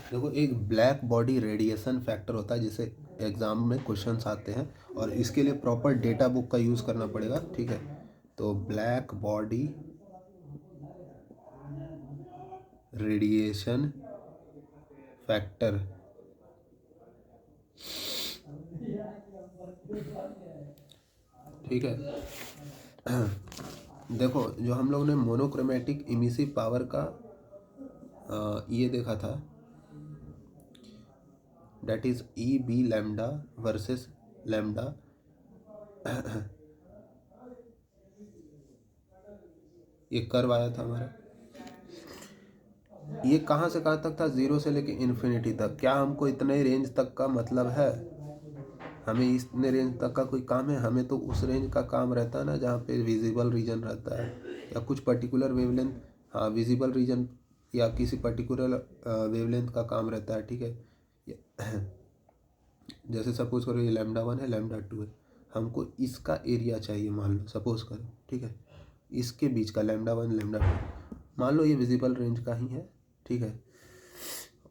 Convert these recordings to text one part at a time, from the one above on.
देखो, एक black body radiation factor होता है जिसे एग्ज़ाम में क्वेश्चंस आते हैं, और इसके लिए प्रॉपर डेटा बुक का यूज़ करना पड़ेगा, ठीक है। तो ब्लैक बॉडी रेडिएशन फैक्टर, ठीक है। देखो, जो हम लोग ने मोनोक्रोमेटिक इमिसिव पावर का ये देखा था, that is E B lambda versus lambda. ये कर्व आया था हमारा, ये कहाँ से कहाँ तक था, जीरो से लेके इन्फिनिटी तक। क्या हमको इतने रेंज तक का मतलब है? हमें इतने रेंज तक का कोई काम है? हमें तो उस रेंज का काम रहता है ना जहाँ पे विजिबल रीजन रहता है, या कुछ पर्टिकुलर वेवलेंथ। हाँ, विजिबल रीजन या किसी पर्टिकुलर वेवलेंथ का काम रहता है, ठीक है। जैसे सपोज करो ये λ1 है, λ2 है, हमको इसका एरिया चाहिए, मान लो सपोज करो, ठीक है। इसके बीच का λ1 λ2, मान लो ये विजिबल रेंज का ही है, ठीक है।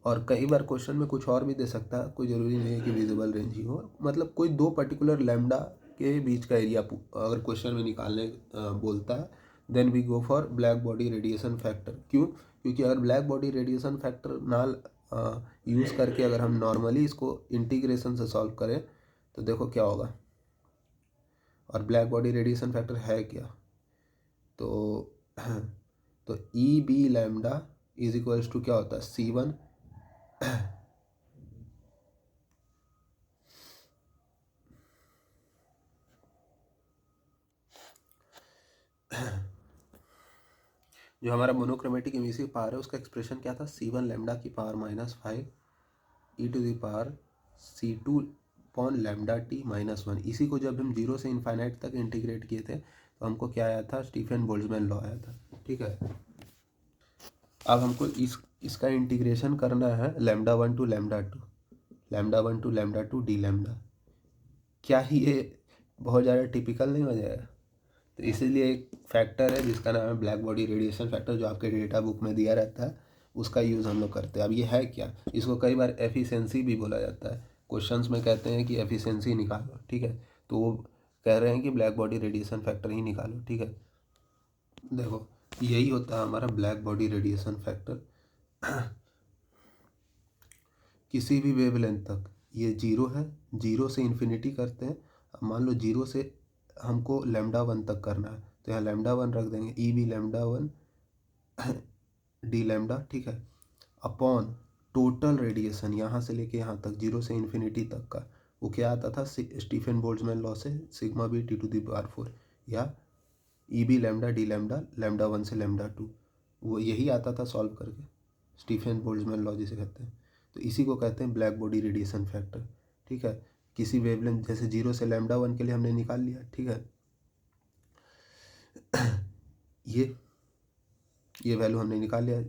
और कई बार क्वेश्चन में कुछ और भी दे सकता है, कोई ज़रूरी नहीं है कि विजिबल रेंज ही हो। मतलब कोई दो पर्टिकुलर लैम्डा के बीच का एरिया अगर क्वेश्चन में निकालने बोलता है, then we go for black body radiation factor. क्यों? क्योंकि अगर ब्लैक बॉडी रेडिएशन फैक्टर ना यूज़ करके अगर हम नॉर्मली इसको इंटीग्रेशन से सॉल्व करें तो देखो क्या होगा। और ब्लैक बॉडी रेडिएशन फैक्टर है क्या? तो तो E B lambda is equals to क्या होता है, C1 जो हमारा मोनोक्रोमेटिक इमिसिव पावर है उसका एक्सप्रेशन क्या था, C1 लैम्डा की power -5 e to the power C2 upon lambda T -1। इसी को जब हम जीरो से इनफाइनाइट तक इंटीग्रेट किए थे तो हमको क्या आया था, स्टीफन बोल्ट्जमैन लॉ आया था, ठीक है। अब हमको इसका इंटीग्रेशन करना है λ1 टू λ2, λ1 टू λ2 डी लैम्डा। क्या ही ये बहुत ज़्यादा टिपिकल नहीं हो जाएगा? तो इसीलिए एक फैक्टर है जिसका नाम है ब्लैक बॉडी रेडिएशन फैक्टर, जो आपके डेटा बुक में दिया रहता है, उसका यूज़ हम लोग करते हैं। अब ये है क्या, इसको कई बार एफिशिएंसी भी बोला जाता है। क्वेश्चंस में कहते हैं कि एफिशिएंसी निकालो, ठीक है, तो वो कह रहे हैं कि ब्लैक बॉडी रेडिएशन फैक्टर ही निकालो, ठीक है। देखो, यही होता है हमारा ब्लैक बॉडी रेडिएशन फैक्टर। किसी भी वेवलेंथ तक ये जीरो है, जीरो से इन्फिनिटी करते हैं। अब मान लो जीरो से हमको λ1 तक करना है, तो यहाँ λ1 रख देंगे, ई बी λ1 डी लैम्डा, ठीक है, अपॉन टोटल रेडिएशन यहाँ से लेके यहाँ तक, जीरो से इन्फिनिटी तक का। वो क्या आता था, स्टीफन बोल्ट्जमैन लॉ से, sigma B T to the power 4, या E B lambda D lambda λ1 से λ2, वो यही आता था सॉल्व करके, स्टीफन बोल्ट्जमैन लॉ जिसे कहते हैं। तो इसी को कहते हैं ब्लैक बॉडी रेडिएशन फैक्टर, ठीक है। किसी वेवलेंथ जैसे जीरो से λ1 के लिए हमने निकाल लिया, ठीक है। ये वैल्यू हमने निकाल लिया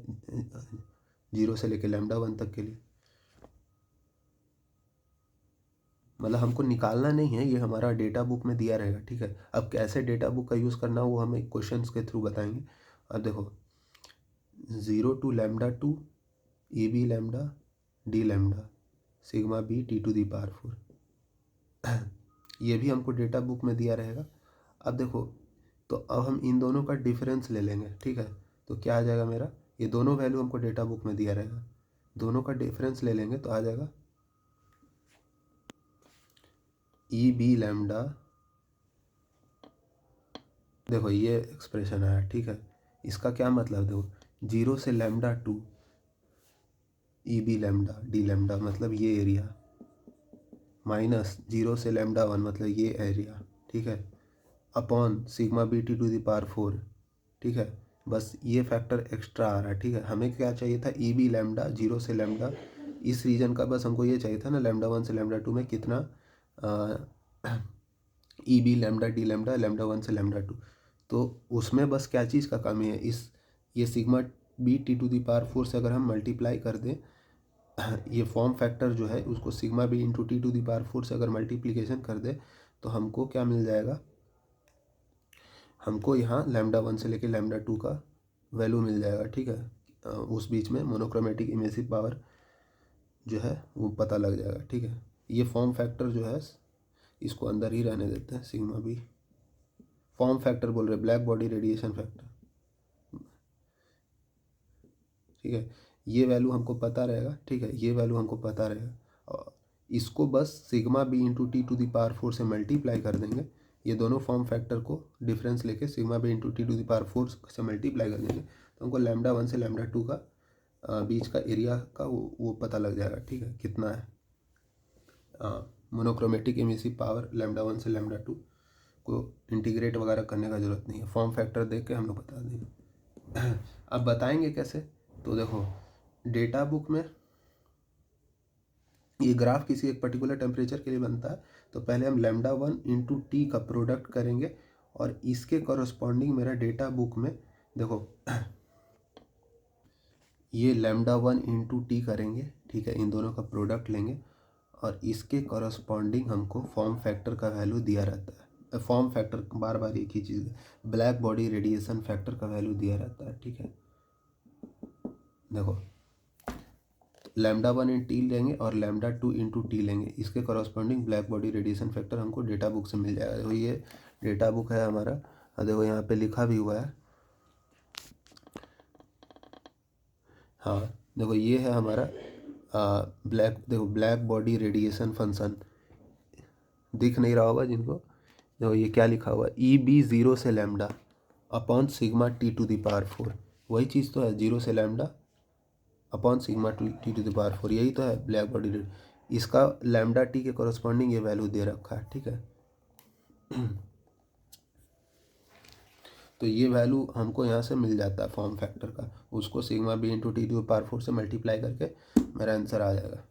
जीरो से लेके λ1 तक के लिए। मतलब हमको निकालना नहीं है, ये हमारा डेटा बुक में दिया रहेगा, ठीक है। अब कैसे डेटा बुक का यूज़ करना वो हमें क्वेश्चंस के थ्रू बताएंगे। अब देखो, 0 to λ2 E B lambda D lambda sigma B T to the power 4, ये भी हमको डेटा बुक में दिया रहेगा। अब देखो, तो अब हम इन दोनों का डिफरेंस ले लेंगे, ठीक है। तो क्या आ जाएगा मेरा, ये दोनों वैल्यू हमको डेटा बुक में दिया रहेगा, दोनों का डिफरेंस ले लेंगे तो आ जाएगा ई बी लैम्डा। देखो ये एक्सप्रेशन आया, ठीक है। इसका क्या मतलब, देखो जीरो से λ2 E B lambda D lambda मतलब ये एरिया, माइनस जीरो से λ1 मतलब ये एरिया, ठीक है, upon sigma B T to the power 4, ठीक है। बस ये फैक्टर एक्स्ट्रा आ रहा है, ठीक है। हमें क्या चाहिए था, ई बी लैम्डा जीरो से लैम्डा, इस रीजन का बस हमको ये चाहिए था ना, λ1 से λ2 में कितना E B lambda D lambda λ1 से λ2। तो उसमें बस क्या चीज़ का कमी है, इस ये sigma B T to the power 4 से अगर हम मल्टीप्लाई कर दें, ये फॉर्म फैक्टर जो है उसको sigma B into T to the power 4 से अगर मल्टीप्लिकेशन कर दे तो हमको क्या मिल जाएगा, हमको यहाँ λ1 से लेके λ2 का वैल्यू मिल जाएगा, ठीक है। उस बीच में मोनोक्रोमेटिक इमिसिव पावर जो है वो पता लग जाएगा। ठीक है, ये फॉर्म फैक्टर जो है इसको अंदर ही रहने देते हैं, सिग्मा बी फॉर्म फैक्टर बोल रहे, ब्लैक बॉडी रेडिएशन फैक्टर। ठीक है, ये वैल्यू हमको पता रहेगा। ठीक है, ये वैल्यू हमको पता रहेगा और इसको बस sigma B into T to the power 4 से मल्टीप्लाई कर देंगे। ये दोनों फॉर्म फैक्टर को डिफरेंस लेके sigma B into T to the power 4 से मल्टीप्लाई कर देंगे तो हमको लैम्डा 1 से लैम्डा 2 का बीच का एरिया का वो पता लग जाएगा। ठीक है, कितना है। मोनोक्रोमेटिक एमिसिव पावर लैम्डा 1 से लैम्डा 2 को इंटीग्रेट वगैरह करने का ज़रूरत नहीं है, फॉर्म फैक्टर देख के हम लोग बता देंगे। अब बताएंगे कैसे, तो देखो डेटा बुक में ये ग्राफ किसी एक पर्टिकुलर टेम्परेचर के लिए बनता है, तो पहले हम लैम्डा 1 इंटू टी का प्रोडक्ट करेंगे और इसके कॉरस्पॉन्डिंग मेरा डेटा बुक में देखो ये लैम्डा 1 इंटू टी करेंगे। ठीक है, इन दोनों का प्रोडक्ट लेंगे और इसके कॉरस्पॉन्डिंग हमको फॉर्म फैक्टर का वैल्यू दिया रहता है। फॉर्म फैक्टर बार बार एक ही चीज़, ब्लैक बॉडी रेडिएशन फैक्टर का वैल्यू दिया रहता है। ठीक है, देखो लैम्डा 1 इन टी लेंगे और लैम्डा 2 इंटू टी लेंगे, इसके corresponding black body radiation factor हमको डेटा बुक से मिल जाएगा। देखो ये डेटा बुक है हमारा और देखो यहाँ पे लिखा भी हुआ है। हाँ देखो ये है हमारा देखो ब्लैक बॉडी रेडिएशन फंक्शन, दिख नहीं रहा होगा जिनको, देखो ये क्या लिखा हुआ है, EB 0 से lambda upon sigma T to the power 4। वही चीज़ तो है, 0 से lambda upon sigma T to the power 4, यही तो है ब्लैक बॉडी रेड। इसका लैम्डा टी के कॉरस्पॉन्डिंग ये वैल्यू दे रखा है। ठीक है, तो ये वैल्यू हमको यहाँ से मिल जाता है फॉर्म फैक्टर का, उसको sigma B into T to the power 4 से मल्टीप्लाई करके मेरा आंसर आ जाएगा।